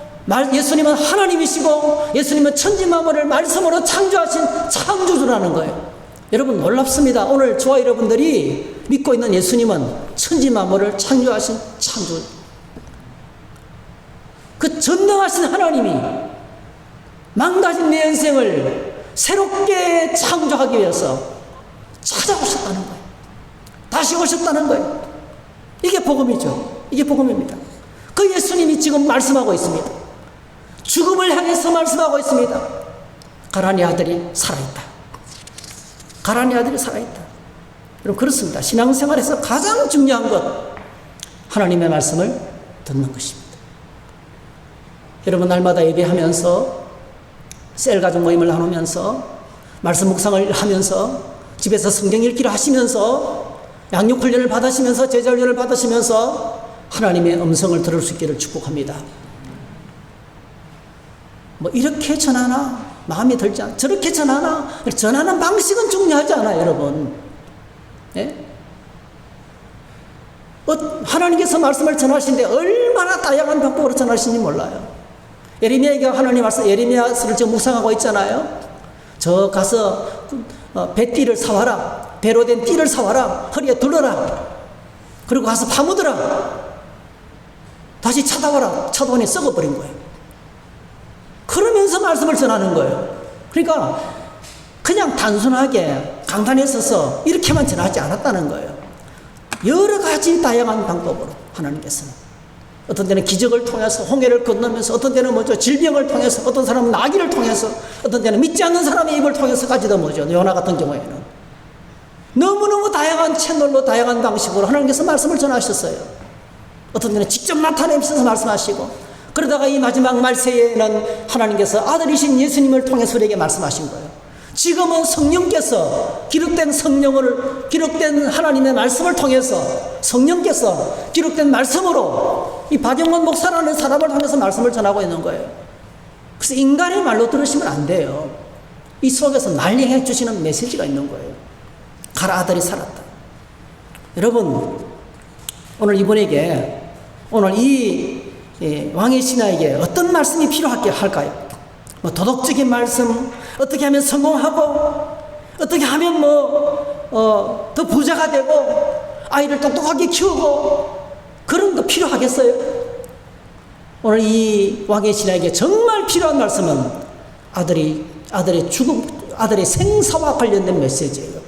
예수님은 하나님이시고, 예수님은 천지 만물을 말씀으로 창조하신 창조주라는 거예요. 여러분, 놀랍습니다. 오늘 저와 여러분들이 믿고 있는 예수님은 천지 만물을 창조하신 창조주. 그 전능하신 하나님이 망가진 내 인생을 새롭게 창조하기 위해서 찾아오셨다는 거예요. 다시 오셨다는 거예요. 이게 복음이죠. 이게 복음입니다. 그 예수님이 지금 말씀하고 있습니다. 죽음을 향해서 말씀하고 있습니다. 가라, 내 아들이 살아있다. 가라, 내 아들이 살아있다. 여러분, 그렇습니다. 신앙생활에서 가장 중요한 것, 하나님의 말씀을 듣는 것입니다. 여러분, 날마다 예배하면서 셀 가족 모임을 나누면서 말씀 묵상을 하면서 집에서 성경 읽기를 하시면서 양육 훈련을 받으시면서 제자 훈련을 받으시면서 하나님의 음성을 들을 수 있기를 축복합니다. 뭐 이렇게 전하나 마음에 들지 않아, 저렇게 전하나, 전하는 방식은 중요하지 않아요, 여러분. 예? 하나님께서 말씀을 전하시는데 얼마나 다양한 방법으로 전하시는지 몰라요. 예레미야가 하나님 말씀, 예레미야서를 지금 묵상하고 있잖아요. 저 가서 배띠를 사와라, 배로 된 띠를 사와라, 허리에 둘러라, 그리고 가서 파묻으라, 다시 찾아와라. 찾아오니 썩어버린 거예요. 그러면서 말씀을 전하는 거예요. 그러니까 그냥 단순하게 강단에 서서 이렇게만 전하지 않았다는 거예요. 여러 가지 다양한 방법으로 하나님께서는, 어떤 때는 기적을 통해서, 홍해를 건너면서, 어떤 때는 질병을 통해서, 어떤 사람은 나귀를 통해서, 어떤 때는 믿지 않는 사람의 입을 통해서까지도 요나 같은 경우에는 너무너무 다양한 채널로, 다양한 방식으로 하나님께서 말씀을 전하셨어요. 어떤 때는 직접 나타내셔서 말씀하시고, 그러다가 이 마지막 말세에는 하나님께서 아들이신 예수님을 통해서 우리에게 말씀하신 거예요. 지금은 성령께서 기록된 하나님의 말씀을 통해서, 성령께서 기록된 말씀으로 이 박영원 목사라는 사람을 통해서 말씀을 전하고 있는 거예요. 그래서 인간의 말로 들으시면 안 돼요. 이 속에서 날리해 주시는 메시지가 있는 거예요. 가라, 아들이 살았다. 여러분, 오늘 이분에게, 오늘 이 왕의 신하에게 어떤 말씀이 필요할까요? 뭐 도덕적인 말씀, 어떻게 하면 성공하고, 어떻게 하면 더 부자가 되고, 아이를 똑똑하게 키우고, 그런 거 필요하겠어요? 오늘 이 왕의 신하에게 정말 필요한 말씀은 아들의 생사와 관련된 메시지예요.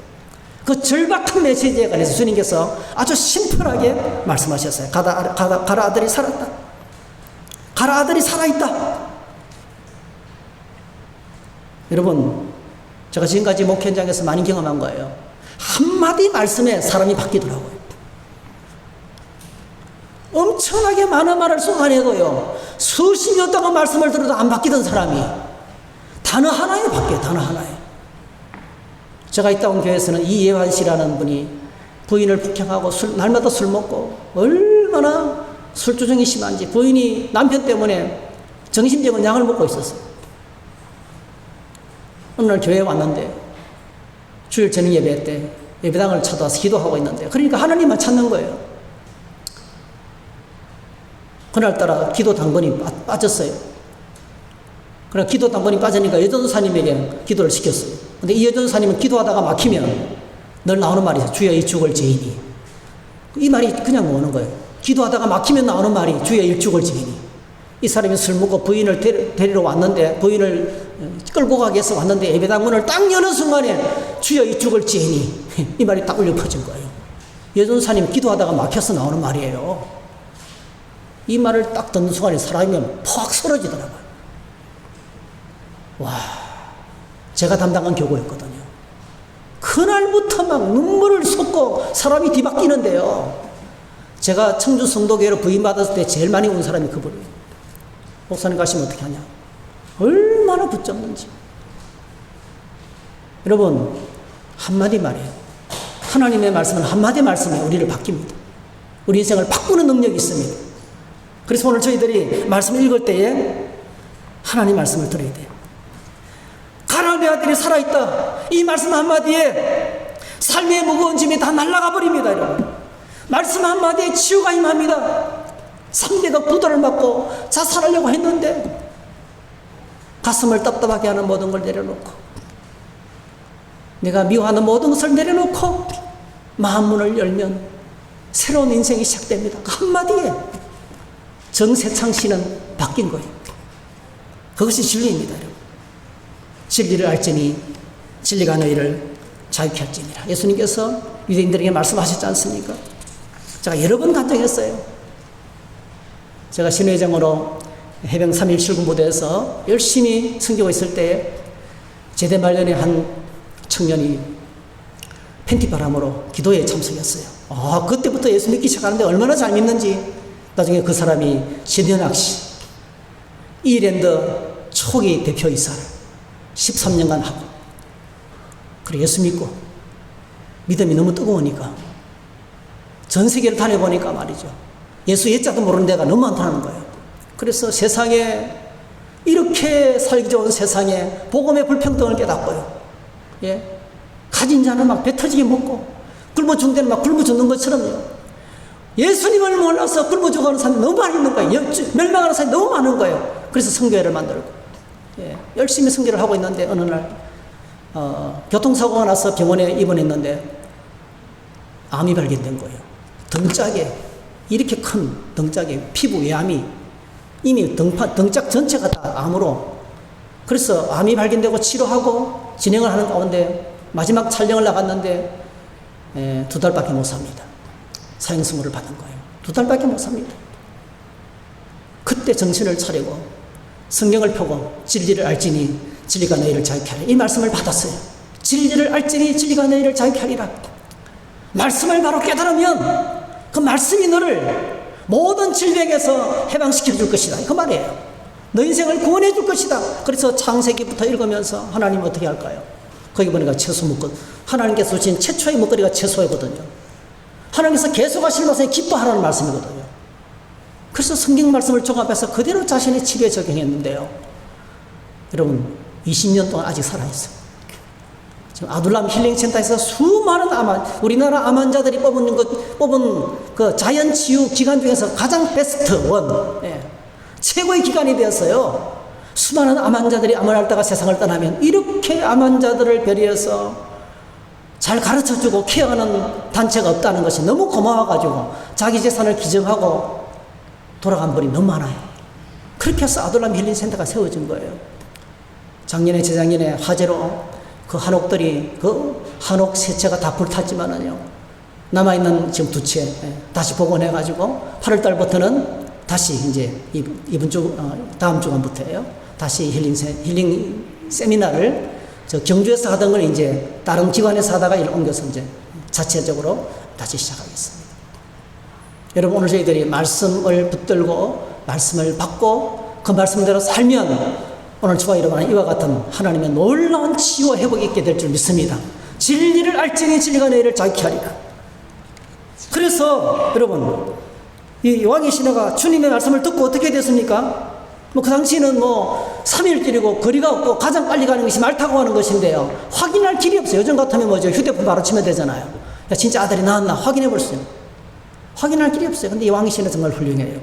그 절박한 메시지에 관해서 주님께서 아주 심플하게 말씀하셨어요. 가라, 아들이 살았다. 가라, 아들이 살아있다. 여러분, 제가 지금까지 목회 현장에서 많이 경험한 거예요. 한마디 말씀에 사람이 바뀌더라고요. 엄청나게 많은 말을 쏟아내고요, 수십 년 동안 말씀을 들어도 안 바뀌던 사람이 단어 하나에 바뀌어요. 단어 하나에. 제가 있다 온 교회에서는 이예환 씨라는 분이 부인을 폭행하고 날마다 술 먹고, 얼마나 술주정이 심한지 부인이 남편 때문에 정신병원 약을 먹고 있었어요. 어느 날 교회에 왔는데, 주일 저녁 예배 때 예배당을 찾아와서 기도하고 있는데, 그러니까 하나님만 찾는 거예요. 그날따라 기도 당번이 빠졌어요. 그러나 기도 당번이 빠지니까 여전사님에게 기도를 시켰어요. 근데 이 여전사님은 기도하다가 막히면 늘 나오는 말이 주여 일축을 지으니, 이 말이 그냥 오는 거예요. 기도하다가 막히면 나오는 말이 주여 일축을 지으니. 이 사람이 술 먹고 부인을 데리러 왔는데, 부인을 끌고 가기 위해서 왔는데 예배당 문을 딱 여는 순간에 주여 일축을 지으니, 이 말이 딱 울려 퍼진 거예요. 여전사님 기도하다가 막혀서 나오는 말이에요. 이 말을 딱 듣는 순간에 사람이 퍽 쓰러지더라고요. 와, 제가 담당한 교구였거든요. 그날부터 막 눈물을 쏟고 사람이 뒤바뀌는데요. 제가 청주 성도교회로 부임받았을 때 제일 많이 온 사람이 그분이에요. 목사님 가시면 어떻게 하냐. 얼마나 붙잡는지. 여러분, 한마디 말이에요. 하나님의 말씀은 한마디 말씀에 우리를 바뀝니다. 우리 인생을 바꾸는 능력이 있습니다. 그래서 오늘 저희들이 말씀을 읽을 때에 하나님 말씀을 들어야 돼요. 가라, 내 아들이 살아있다. 이 말씀 한마디에 삶의 무거운 짐이 다 날아가 버립니다, 여러분. 말씀 한마디에 치유가 임합니다. 3대가 부도를 맞고 자살하려고 했는데 가슴을 답답하게 하는 모든 걸 내려놓고, 내가 미워하는 모든 것을 내려놓고 마음문을 열면 새로운 인생이 시작됩니다. 그 한마디에 정세창 씨는 바뀐 거예요. 그것이 진리입니다, 여러분. 진리를 알지니 진리가 너희를 자유케 할지니라. 예수님께서 유대인들에게 말씀하셨지 않습니까? 제가 여러 번 간증했어요. 제가 신회장으로 해병 3.1 실군부대에서 열심히 섬기고 있을 때 제대 말년에 한 청년이 팬티바람으로 기도에 참석했어요. 그때부터 예수 믿기 시작하는데 얼마나 잘 믿는지. 나중에 그 사람이 신현학 씨, 이랜드 초기 대표이사, 13년간 하고, 그리고 예수 믿고, 믿음이 너무 뜨거우니까, 전 세계를 다녀보니까 말이죠. 예수 예자도 모르는 데가 너무 많다는 거예요. 그래서 세상에, 이렇게 살기 좋은 세상에 복음의 불평등을 깨닫고요. 예. 가진 자는 막 배 터지게 먹고, 굶어 죽는 데는 막 굶어 죽는 것처럼요. 예수님을 몰라서 굶어 죽어가는 사람이 너무 많이 있는 거예요. 멸망하는 사람이 너무 많은 거예요. 그래서 성교회를 만들고, 예. 열심히 성교를 하고 있는데, 어느 날, 교통사고가 나서 병원에 입원했는데, 암이 발견된 거예요. 등짝에, 이렇게 큰 등짝에 피부 외암이 이미 등짝 전체가 다 암으로. 그래서 암이 발견되고 치료하고 진행을 하는 가운데 마지막 촬영을 나갔는데 2달밖에 못 삽니다. 사형선고를 받은 거예요. 2달밖에 못 삽니다. 그때 정신을 차리고 성경을 펴고 진리를 알지니 진리가 너희를 자유케 하리라. 이 말씀을 받았어요. 진리를 알지니 진리가 너희를 자유케 하리라. 말씀을 바로 깨달으면 그 말씀이 너를 모든 질병에서 해방시켜 줄 것이다. 그 말이에요. 너 인생을 구원해 줄 것이다. 그래서 창세기부터 읽으면서 하나님 어떻게 할까요? 거기 보니까 채소 먹고, 하나님께서 주신 최초의 먹거리가 채소이거든요. 하나님께서 계속하실 말씀이 기뻐하라는 말씀이거든요. 그래서 성경 말씀을 종합해서 그대로 자신의 치료에 적용했는데요. 여러분, 20년 동안 아직 살아있어요. 지금 아둘람 힐링센터에서 수많은 우리나라 암 환자들이 뽑은 그 자연 치유 기관 중에서 가장 베스트 원, 예, 최고의 기관이 되었어요. 수많은 암 환자들이 암을 앓다가 세상을 떠나면 이렇게 암 환자들을 배려해서 잘 가르쳐주고 케어하는 단체가 없다는 것이 너무 고마워가지고 자기 재산을 기증하고 돌아간 분이 너무 많아요. 그렇게 해서 아둘람 힐링센터가 세워진 거예요. 작년에 재작년에 화재로 그 한옥들이, 그 한옥 세 채가 다 불탔지만은요, 남아있는 지금 2채 다시 복원해가지고 8월달부터는 다시 이제 다음 주간부터예요. 다시 힐링 세미나를 경주에서 하던 걸 이제 다른 기관에서 하다가 이를 옮겨서 이제 자체적으로 다시 시작하겠습니다. 여러분, 오늘 저희들이 말씀을 붙들고 말씀을 받고 그 말씀대로 살면 오늘 저와 여러분은 이와 같은 하나님의 놀라운 치유와 회복이 있게 될 줄 믿습니다. 진리를 알지니 진리가 너희를 자유케 하리라. 그래서 여러분, 이 요한의 신하가 주님의 말씀을 듣고 어떻게 됐습니까? 그 당시에는 3일길이고 거리가 없고 가장 빨리 가는 것이 말 타고 가는 것인데요. 확인할 길이 없어요. 요즘 같으면 뭐죠? 휴대폰 바로 치면 되잖아요. 야, 진짜 아들이 나왔나? 확인해 볼 수 있어요. 확인할 길이 없어요. 근데 요한의 신은 정말 훌륭해요.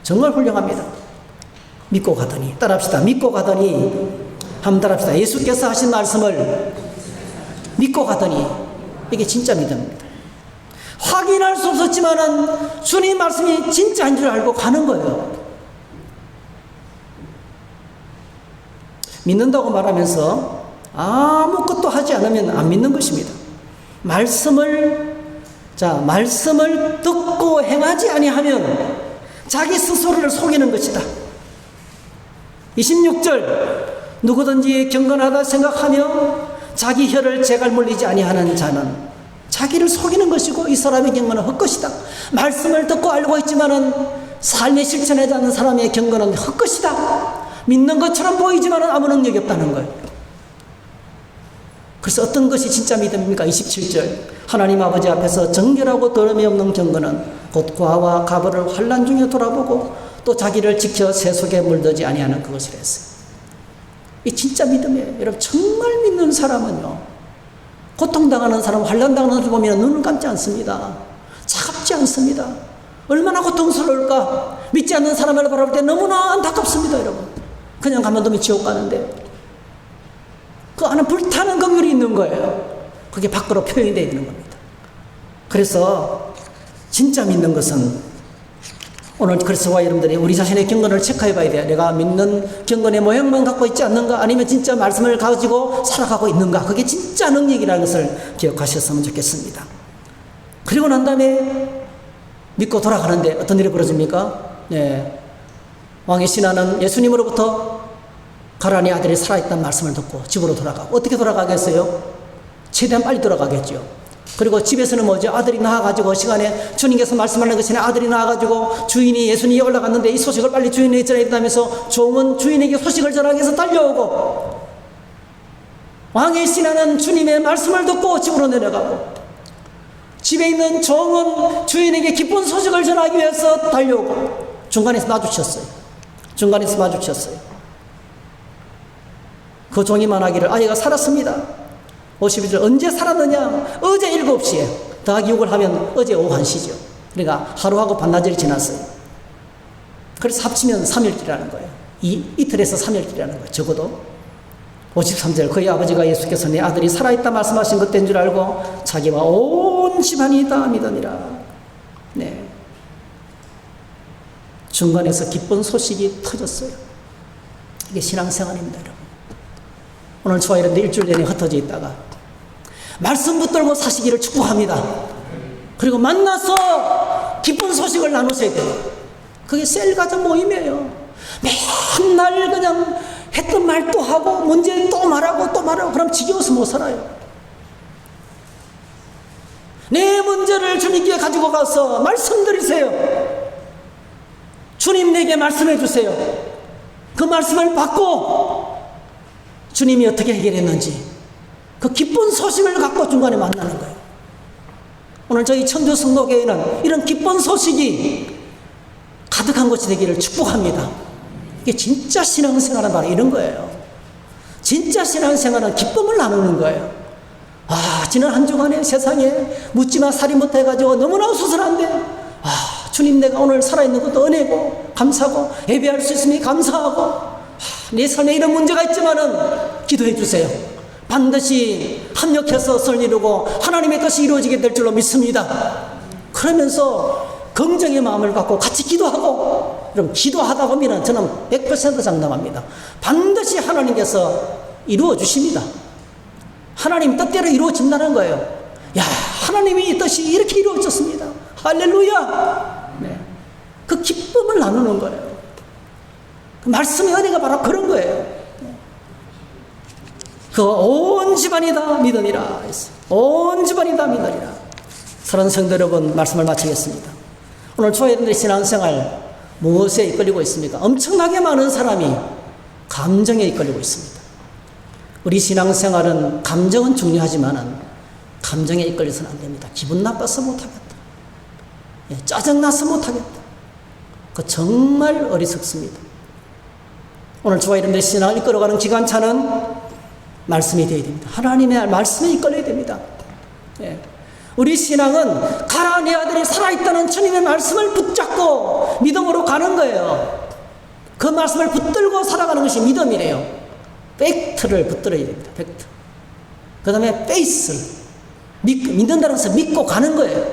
정말 훌륭합니다. 믿고 가더니, 따라합시다. 믿고 가더니, 한번 따라합시다. 예수께서 하신 말씀을 믿고 가더니, 이게 진짜 믿음입니다. 확인할 수 없었지만은 주님 말씀이 진짜인 줄 알고 가는 거예요. 믿는다고 말하면서 아무것도 하지 않으면 안 믿는 것입니다. 말씀을 듣고 행하지 아니하면 자기 스스로를 속이는 것이다. 26절, 누구든지 경건하다 생각하며 자기 혀를 재갈 물리지 아니하는 자는 자기를 속이는 것이고 이 사람의 경건은 헛것이다. 말씀을 듣고 알고 있지만은 삶에 실천하지 않는 사람의 경건은 헛것이다. 믿는 것처럼 보이지만은 아무 능력이 없다는 거예요. 그래서 어떤 것이 진짜 믿음입니까? 27절, 하나님 아버지 앞에서 정결하고 더러움이 없는 경건은 곧 과와 가벌을 환난 중에 돌아보고 또 자기를 지켜 새 속에 물들지 아니하는 그것이라 했어요. 이 진짜 믿음이에요. 여러분, 정말 믿는 사람은요, 고통당하는 사람, 환난당하는 사람 보면 눈을 감지 않습니다. 차갑지 않습니다. 얼마나 고통스러울까. 믿지 않는 사람을 바라볼 때 너무나 안타깝습니다. 여러분, 그냥 가만두면 지옥 가는데 그 안에 불타는 긍휼이 있는 거예요. 그게 밖으로 표현이 되어 있는 겁니다. 그래서 진짜 믿는 것은 오늘 그래서 여러분들이 우리 자신의 경건을 체크해 봐야 돼요. 내가 믿는 경건의 모양만 갖고 있지 않는가, 아니면 진짜 말씀을 가지고 살아가고 있는가. 그게 진짜 능력이라는 것을 기억하셨으면 좋겠습니다. 그리고 난 다음에 믿고 돌아가는데 어떤 일이 벌어집니까? 네. 왕의 신하는 예수님으로부터 가라니 아들이 살아있다는 말씀을 듣고 집으로 돌아가고, 어떻게 돌아가겠어요? 최대한 빨리 돌아가겠죠. 그리고 집에서는 뭐죠? 아들이 나와가지고 시간에 주님께서 말씀하는 것이 아들이 나와가지고 주인이 예수님이 올라갔는데 이 소식을 빨리 주인에게 전해야 된다면서 종은 주인에게 소식을 전하기 위해서 달려오고, 왕의 신하는 주님의 말씀을 듣고 집으로 내려가고, 집에 있는 종은 주인에게 기쁜 소식을 전하기 위해서 달려오고, 중간에서 마주쳤어요. 그 종이 말하기를 아이가 살았습니다. 52절 언제 살았느냐? 어제 7시에 더하기 6을 하면 어제 오후 1시죠. 그러니까 하루하고 반나절이 지났어요. 그래서 합치면 3일이라는 거예요. 이틀에서 3일이라는 거예요. 적어도. 53절 그의 아버지가 예수께서 내 아들이 살아있다 말씀하신 것된 줄 알고 자기와 온 집안이 다 믿으니라. 네. 중간에서 기쁜 소식이 터졌어요. 이게 신앙생활입니다, 여러분. 오늘 저와 여러분들 일주일 내내 흩어져 있다가 말씀 붙들고 사시기를 축복합니다. 그리고 만나서 기쁜 소식을 나누셔야 돼요. 그게 셀가족 모임이에요. 맨날 그냥 했던 말 또 하고 문제 또 말하고 그럼 지겨워서 못 살아요. 내 문제를 주님께 가지고 가서 말씀드리세요. 주님 내게 말씀해 주세요. 그 말씀을 받고 주님이 어떻게 해결했는지 그 기쁜 소식을 갖고 중간에 만나는 거예요. 오늘 저희 천주성도교회는 이런 기쁜 소식이 가득한 곳이 되기를 축복합니다. 이게 진짜 신앙생활은 바로 이런 거예요. 진짜 신앙생활은 기쁨을 나누는 거예요. 지난 한 주간에 세상에 묻지마 살인부터 해가지고 너무나 수술한데 주님 내가 오늘 살아있는 것도 은혜고 감사하고 예배할 수 있으니 감사하고 내 삶에 이런 문제가 있지만은 기도해 주세요. 반드시 합력해서 선을 이루고 하나님의 뜻이 이루어지게 될 줄로 믿습니다. 그러면서 긍정의 마음을 갖고 같이 기도하고, 그럼 기도하다 보면 저는 100% 장담합니다. 반드시 하나님께서 이루어 주십니다. 하나님 뜻대로 이루어진다는 거예요. 하나님의 뜻이 이렇게 이루어졌습니다. 할렐루야. 네. 그 기쁨을 나누는 거예요. 그 말씀의 은혜가 바로 그런 거예요. 그 온 집안이 다 믿으니라. 온 집안이 다 믿으리라. 사랑하는 성도 여러분, 말씀을 마치겠습니다. 오늘 초여러분들의 신앙생활 무엇에 이끌리고 있습니까? 엄청나게 많은 사람이 감정에 이끌리고 있습니다. 우리 신앙생활은 감정은 중요하지만 감정에 이끌려서는 안 됩니다. 기분 나빠서 못하겠다. 짜증나서 못하겠다. 그 정말 어리석습니다. 오늘 저와 여러분들의 신앙을 이끌어가는 기관차는 말씀이 되어야 됩니다. 하나님의 말씀에 이끌려야 됩니다. 우리 신앙은 가라 내 아들이 살아있다는 주님의 말씀을 붙잡고 믿음으로 가는 거예요. 그 말씀을 붙들고 살아가는 것이 믿음이래요. 팩트를 붙들어야 됩니다. 팩트. 그 다음에 페이스를 믿는다는 것을 믿고 가는 거예요.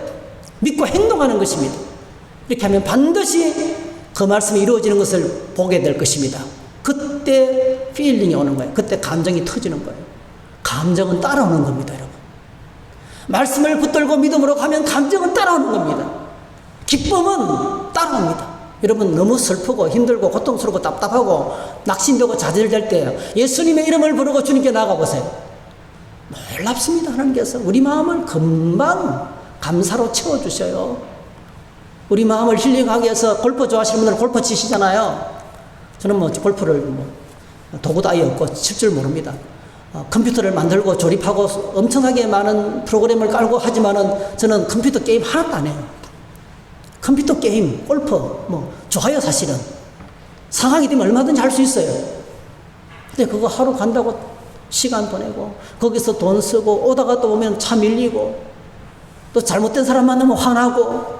믿고 행동하는 것입니다. 이렇게 하면 반드시 그 말씀이 이루어지는 것을 보게 될 것입니다. 그때 필링이 오는 거예요. 그때 감정이 터지는 거예요. 감정은 따라오는 겁니다, 여러분. 말씀을 붙들고 믿음으로 가면 감정은 따라오는 겁니다. 기쁨은 따라옵니다. 여러분 너무 슬프고 힘들고 고통스럽고 답답하고 낙심되고 좌절될 때 예수님의 이름을 부르고 주님께 나가보세요. 놀랍습니다. 하나님께서 우리 마음을 금방 감사로 채워주셔요. 우리 마음을 힐링하기 위해서 골프 좋아하시는 분들은 골프 치시잖아요. 저는 골프를 도구도 아예 없고 칠 줄 모릅니다. 컴퓨터를 만들고 조립하고 엄청나게 많은 프로그램을 깔고 하지만은 저는 컴퓨터 게임 하나도 안 해요. 컴퓨터 게임, 골프 좋아요. 사실은 상황이 되면 얼마든지 할 수 있어요. 근데 그거 하루 간다고 시간 보내고 거기서 돈 쓰고 오다가 또 오면 차 밀리고 또 잘못된 사람 만나면 화나고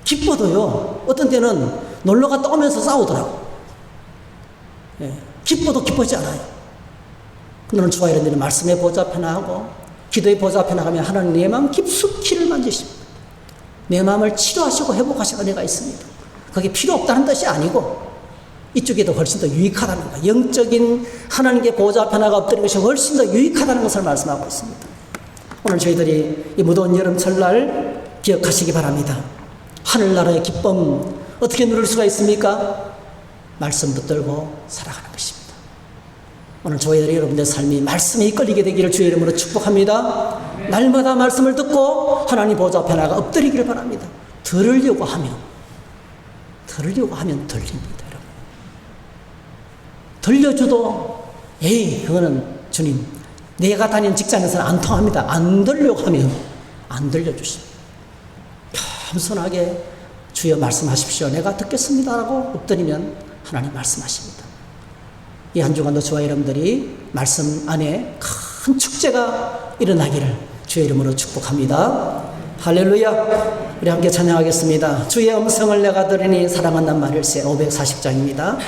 기뻐도요 어떤 때는 놀러 갔다 오면서 싸우더라고. 기뻐도 기쁘지 않아요. 오늘 저와 여러분들이 말씀의 보좌 앞에 나가고 기도의 보좌 앞에 나가면 하나님 내 마음 깊숙이를 만지십니다. 내 마음을 치료하시고 회복하시는 은혜가 있습니다. 그게 필요 없다는 뜻이 아니고 이쪽에도 훨씬 더 유익하다는 거, 영적인 하나님께 보좌 앞에 나가 엎드리는 것이 훨씬 더 유익하다는 것을 말씀하고 있습니다. 오늘 저희들이 이 무더운 여름철날 기억하시기 바랍니다. 하늘나라의 기쁨 어떻게 누릴 수가 있습니까? 말씀 붙들고 살아가는 것입니다. 오늘 저희들이 여러분들의 삶이 말씀에 이끌리게 되기를 주의 이름으로 축복합니다. 날마다 말씀을 듣고 하나님 보좌 앞에 나가 엎드리기를 바랍니다. 들으려고 하면 들립니다, 여러분. 들려줘도 에이, 그거는 주님, 내가 다니는 직장에서는 안 통합니다. 안 들려고 하면 안 들려주십니다. 겸손하게 주여 말씀하십시오. 내가 듣겠습니다라고 엎드리면 하나님 말씀하십니다. 이 한 주간도 저와 여러분들이 말씀 안에 큰 축제가 일어나기를 주의 이름으로 축복합니다. 할렐루야. 우리 함께 찬양하겠습니다. 주의 음성을 내가 들으니 사랑한단 말일세. 540장입니다.